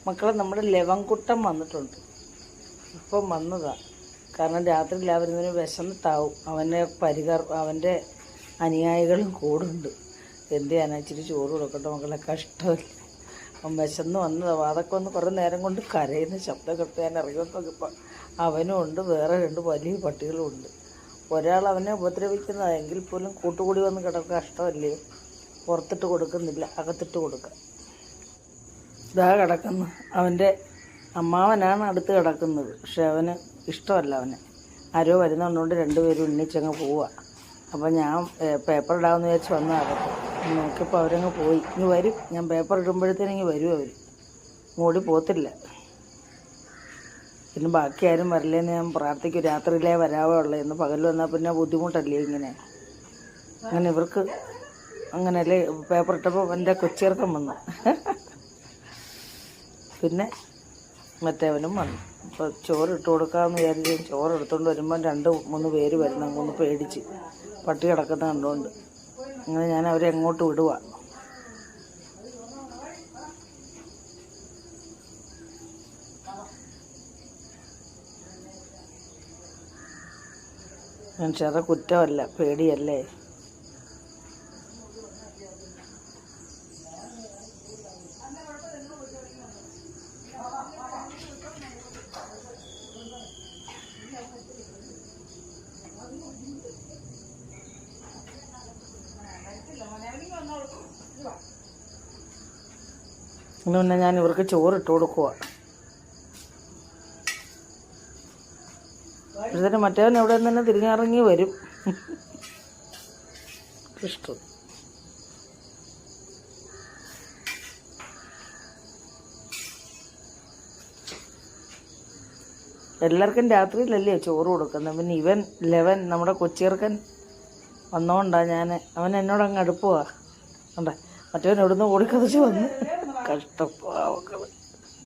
മക്കളെ നമ്മുടെ ലവൻകുട്ടൻ വന്നിട്ടുണ്ട്. ഇപ്പം വന്നതാ. കാരണം രാത്രി എല്ലാവരും വിശന്നിട്ടാവും. അവൻ്റെ അനുയായികളും കൂടുണ്ട്. എന്ത് ചെയ്യാനാ, ഇച്ചിരി ചോറ് കൊടുക്കട്ടെ മക്കളെ, കഷ്ടമില്ല. അവൻ വിശന്ന് വന്നതാ. അതൊക്കെ ഒന്ന് കുറേ നേരം കൊണ്ട് കരയുന്ന ശബ്ദം കേട്ട് ഞാൻ ഇറങ്ങിയപ്പോൾ ഇപ്പം അവനും ഉണ്ട്, വേറെ 2 വലിയ പട്ടികളും ഉണ്ട്. ഒരാൾ അവനെ ഉപദ്രവിക്കുന്നതാണ്, എങ്കിൽ പോലും കൂട്ടുകൂടി വന്ന് കിടക്കുക. കഷ്ടമല്ലേ. പുറത്തിട്ട് കൊടുക്കുന്നില്ല, അകത്തിട്ട് കൊടുക്കുക. ഇതാ കിടക്കുന്നു. അവൻ്റെ അമ്മാവനാണ് അടുത്ത് കിടക്കുന്നത്. പക്ഷെ അവന് ഇഷ്ടമല്ല. ആരോ വരുന്നുണ്ടുകൊണ്ട് 2 പേരും എണ്ണിച്ചങ്ങ് പോവുക. അപ്പം ഞാൻ പേപ്പർ ഇടാമെന്ന് വിചാരിച്ച് വന്നതാണ്. നോക്കിയപ്പോൾ അവരങ്ങ് പോയി. ഇനി വരും. ഞാൻ പേപ്പർ ഇടുമ്പോഴത്തേനെങ്കിൽ വരും അവർ. മൂടി പോത്തില്ല. പിന്നെ ബാക്കി ആരും വരില്ലേന്ന് ഞാൻ പ്രാർത്ഥിക്കും. രാത്രിയിലേ വരാവേ ഉള്ളൂ. എന്ന് പകൽ വന്നാൽ പിന്നെ ബുദ്ധിമുട്ടല്ലേ ഇങ്ങനെ. അങ്ങനെ ഇവർക്ക് അങ്ങനെയല്ലേ. പേപ്പർ ഇട്ടപ്പോൾ എൻ്റെ കൊച്ചിയർക്കം വന്നു. പിന്നെ മറ്റേവനും വന്നു. അപ്പോൾ ചോറ് ഇട്ട് കൊടുക്കാമെന്ന് വിചാരിച്ച് ചോറ് എടുത്തുകൊണ്ട് വരുമ്പോൾ 2-3 പേര് വരുന്നു. അങ്ങൊന്ന് പേടിച്ച് പട്ടി കിടക്കുന്ന കണ്ടുകൊണ്ട് അങ്ങനെ ഞാൻ അവരെ അങ്ങോട്ട് വിടുക. മനുഷ്യരുടെ കുറ്റമല്ല, പേടിയല്ലേ. പിന്നെ ഞാൻ ഇവർക്ക് ചോറിട്ട് കൊടുക്കുക. ഇപ്പോഴത്തേന് മറ്റവൻ എവിടെ നിന്ന് തന്നെ തിരിഞ്ഞിറങ്ങി വരും. ഇഷ്ടം. എല്ലാവർക്കും രാത്രിയിലല്ലേ ചോറ് കൊടുക്കുന്നത്. പിന്നെ ഇവൻ 11 നമ്മുടെ കൊച്ചിയർക്കൻ വന്നോണ്ടാണ് അവൻ എന്നോട് അങ്ങ് അടുപ്പുക. മറ്റവൻ എവിടുന്ന് ഓടിക്കതച്ച് വന്ന്. കഷ്ടപ്പാവക്കള്.